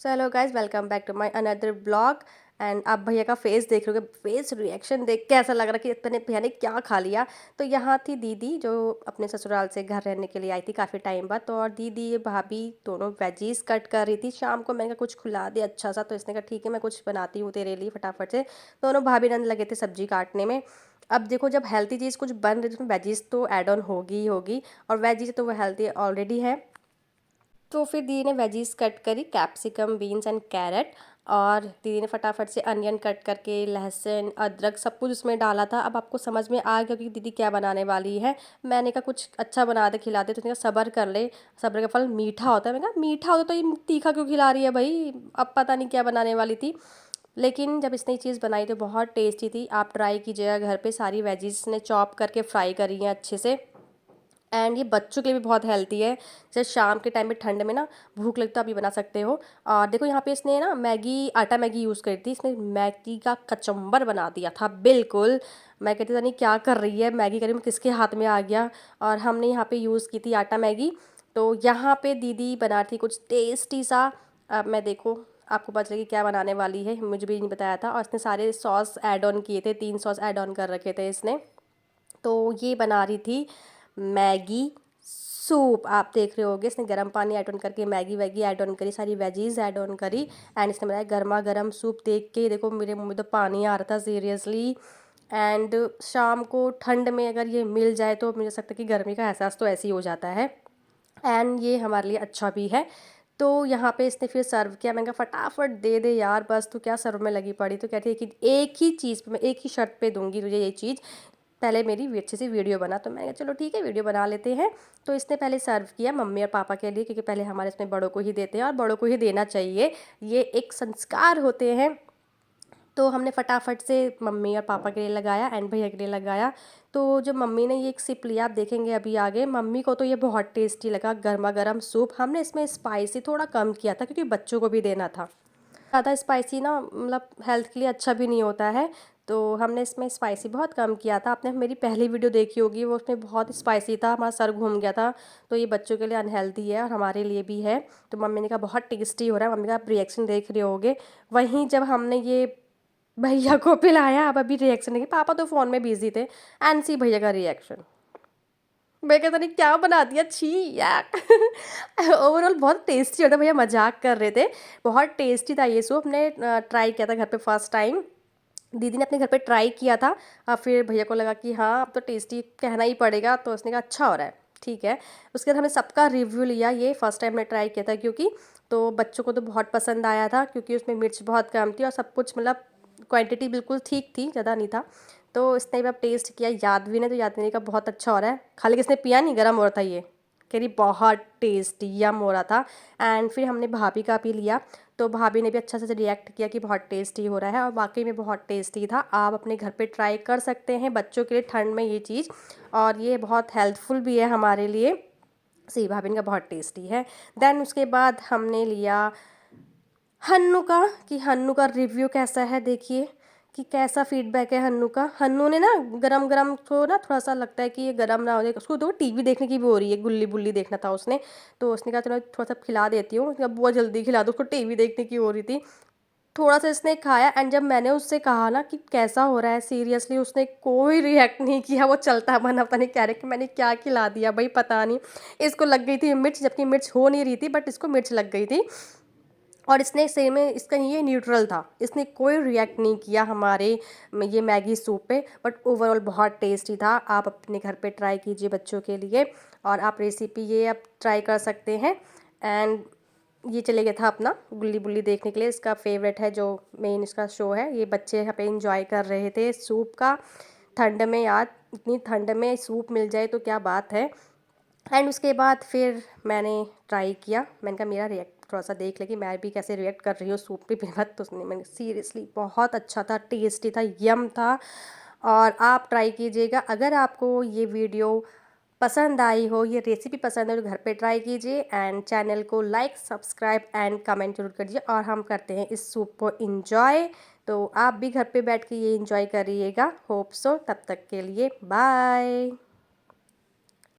चलो guys welcome back to my another blog. And आप भैया का फेस देख रहे हो, फेस रिएक्शन देख के ऐसा लग रहा कि इतने भैया ने क्या खा लिया। तो यहाँ थी दीदी जो अपने ससुराल से घर रहने के लिए आई थी काफ़ी टाइम बाद। तो और दीदी भाभी दोनों वेजीज कट कर रही थी। शाम को मैंने कहा कुछ खुला दे अच्छा सा, तो इसने कहा ठीक है मैं कुछ बनाती हूँ तेरे लिए फटाफट से। दोनों भाभी नंद लगे थे सब्जी काटने में। अब देखो जब हेल्थी चीज़ कुछ बन रही है तो वेजीज तो ऐड ऑन होगी ही होगी, और वेजीज तो वो हेल्थी ऑलरेडी है। तो फिर दीदी ने वेजीज कट करी, कैप्सिकम, बीन्स एंड कैरेट। और दीदी ने फटाफट से अनियन कट करके लहसुन अदरक सब कुछ उसमें डाला था। अब आपको समझ में आ गया कि दीदी क्या बनाने वाली है। मैंने कहा कुछ अच्छा बना दे खिला दे, तो उसने कहा सब्र कर ले, सब्र का फल मीठा होता है। मैंने कहा मीठा होता तो ये तीखा क्यों खिला रही है भाई। अब पता नहीं क्या बनाने वाली थी, लेकिन जब इसने ये चीज़ बनाई तो बहुत टेस्टी थी। आप ट्राई कीजिएगा घर पे। सारी वेजीज ने चॉप करके फ्राई करी हैं अच्छे से। एंड ये बच्चों के लिए भी बहुत हेल्दी है। जैसे शाम के टाइम में ठंड में ना भूख लगता है, आप ये बना सकते हो। और देखो यहाँ पे इसने ना मैगी, आटा मैगी यूज़ करी थी। इसने मैगी का कचम्बर बना दिया था बिल्कुल। मैं कहती था नहीं क्या कर रही है, मैगी करी में किसके हाथ में आ गया। और हमने यहाँ पे यूज़ की थी आटा मैगी। तो यहाँ पे दीदी बना रही थी कुछ टेस्टी सा। अब मैं देखो आपको पता चलेगी क्या बनाने वाली है, मुझे भी नहीं बताया था। और इसने सारे सॉस ऐड ऑन किए थे, 3 सॉस ऐड ऑन कर रखे थे इसने। तो ये बना रही थी मैगी सूप। आप देख रहे होगे इसने गर्म पानी ऐड ऑन करके मैगी वैगी ऐड ऑन करी, सारी वेजीज ऐड ऑन करी। एंड इसने बनाया गर्मा गर्म सूप। देख के देखो मेरे मुंह में तो पानी आ रहा था सीरियसली। एंड शाम को ठंड में अगर ये मिल जाए तो मुझे लगता है कि गर्मी का एहसास तो ऐसे ही हो जाता है। एंड ये हमारे लिए अच्छा भी है। तो यहाँ पे इसने फिर सर्व किया। मैंने कहा फटाफट दे दे यार, बस तू क्या सर्व में लगी पड़ी। तो कहती है कि एक ही चीज़ पे मैं एक ही शर्त पे दूंगी तुझे ये चीज़, पहले मेरी अच्छी सी वीडियो बना। तो मैंने कहा चलो ठीक है वीडियो बना लेते हैं। तो इसने पहले सर्व किया मम्मी और पापा के लिए, क्योंकि पहले हमारे इसमें बड़ों को ही देते हैं और बड़ों को ही देना चाहिए, ये एक संस्कार होते हैं। तो हमने फटाफट से मम्मी और पापा के लिए लगाया एंड भैया के लिए लगाया। तो जो मम्मी ने ये एक सिप लिया, आप देखेंगे अभी आगे, मम्मी को तो ये बहुत टेस्टी लगा। गर्मा गर्म सूप। हमने इसमें स्पाइसी थोड़ा कम किया था क्योंकि बच्चों को भी देना था। ज़्यादा स्पाइसी ना मतलब हेल्थ के लिए अच्छा भी नहीं होता है। तो हमने इसमें स्पाइसी बहुत कम किया था। आपने मेरी पहली वीडियो देखी होगी, वो उसमें बहुत स्पाइसी था, हमारा सर घूम गया था। तो ये बच्चों के लिए अनहेल्दी है और हमारे लिए भी है। तो मम्मी ने कहा बहुत टेस्टी हो रहा है। मम्मी का आप रिएक्शन देख रहे होगे। वहीं जब हमने ये भैया को पिलाया, अब अभी रिएक्शन देखिए, पापा तो फ़ोन में बिजी थे। एनसी भैया का रिएक्शन, मैं कहता नहीं क्या बना दिया, छी यार। ओवरऑल बहुत टेस्टी होता, भैया मजाक कर रहे थे। बहुत टेस्टी था ये सूप। हमने ट्राई किया था घर पे फर्स्ट टाइम। दीदी ने अपने घर पे ट्राई किया था। फिर भैया को लगा कि हाँ अब तो टेस्टी कहना ही पड़ेगा, तो उसने कहा अच्छा हो रहा है ठीक है। उसके बाद हमने सबका रिव्यू लिया। ये फर्स्ट टाइम ने ट्राई किया था क्योंकि, तो बच्चों को तो बहुत पसंद आया था क्योंकि उसमें मिर्च बहुत कम थी और सब कुछ मतलब क्वांटिटी बिल्कुल ठीक थी, ज़्यादा नहीं था। तो इसने भी अब टेस्ट किया, यादवी ने, तो यादवी का बहुत अच्छा हो रहा है। खाली किसने पिया नहीं, गर्म हो रहा था ये, कह रही बहुत टेस्टी यम हो रहा था। एंड फिर हमने भाभी का पी लिया। तो भाभी ने भी अच्छा से रिएक्ट किया कि बहुत टेस्टी हो रहा है, और वाकई में बहुत टेस्टी था। आप अपने घर पे ट्राई कर सकते हैं बच्चों के लिए ठंड में ये चीज़, और ये बहुत हेल्पफुल भी है हमारे लिए। सी भाभी का बहुत टेस्टी है। देन उसके बाद हमने लिया हन्नू का, कि हन्नू का रिव्यू कैसा है देखिए कि कैसा फीडबैक है हन्नू का। हन्नू ने ना गरम गरम को ना थोड़ा सा लगता है कि ये गरम ना हो जाए, उसको तो टीवी देखने की भी हो रही है, गुल्ली बुल्ली देखना था उसने। तो उसने कहा चलो थोड़ा सा खिला देती हूँ, अब बहुत जल्दी खिला दो, उसको टीवी देखने की हो रही थी। थोड़ा सा इसने खाया एंड जब मैंने उससे कहा ना कि कैसा हो रहा है, सीरियसली उसने कोई रिएक्ट नहीं किया। वो चलता बना, पता नहीं कह रहे कि मैंने क्या खिला दिया भाई, पता नहीं। इसको लग गई थी मिर्च, जबकि मिर्च हो नहीं रही थी, बट इसको मिर्च लग गई थी। और इसने सही में, इसका ये न्यूट्रल था, इसने कोई रिएक्ट नहीं किया हमारे ये मैगी सूप पे। बट ओवरऑल बहुत टेस्टी था। आप अपने घर पे ट्राई कीजिए बच्चों के लिए, और आप रेसिपी ये आप ट्राई कर सकते हैं। एंड ये चले गया था अपना गुल्ली बुल्ली देखने के लिए। इसका फेवरेट है जो मेन इसका शो है, ये बच्चे यहाँ पे इंजॉय कर रहे थे सूप का। ठंड में यार, इतनी ठंड में सूप मिल जाए तो क्या बात है। एंड उसके बाद फिर मैंने ट्राई किया, मैंने कहा मेरा रिएक्ट थोड़ा सा देख ले कि मैं भी कैसे रिएक्ट कर रही हूँ सूप पे बिना। तो उसने, मैंने सीरियसली बहुत अच्छा था, टेस्टी था, यम था। और आप ट्राई कीजिएगा। अगर आपको ये वीडियो पसंद आई हो, ये रेसिपी पसंद है, तो घर पे ट्राई कीजिए। एंड चैनल को लाइक सब्सक्राइब एंड कमेंट जरूर करिए। और हम करते हैं इस सूप को इंजॉय। तो आप भी घर पे बैठ के ये इंजॉय करिएगा। Hope so. तब तक के लिए बाय।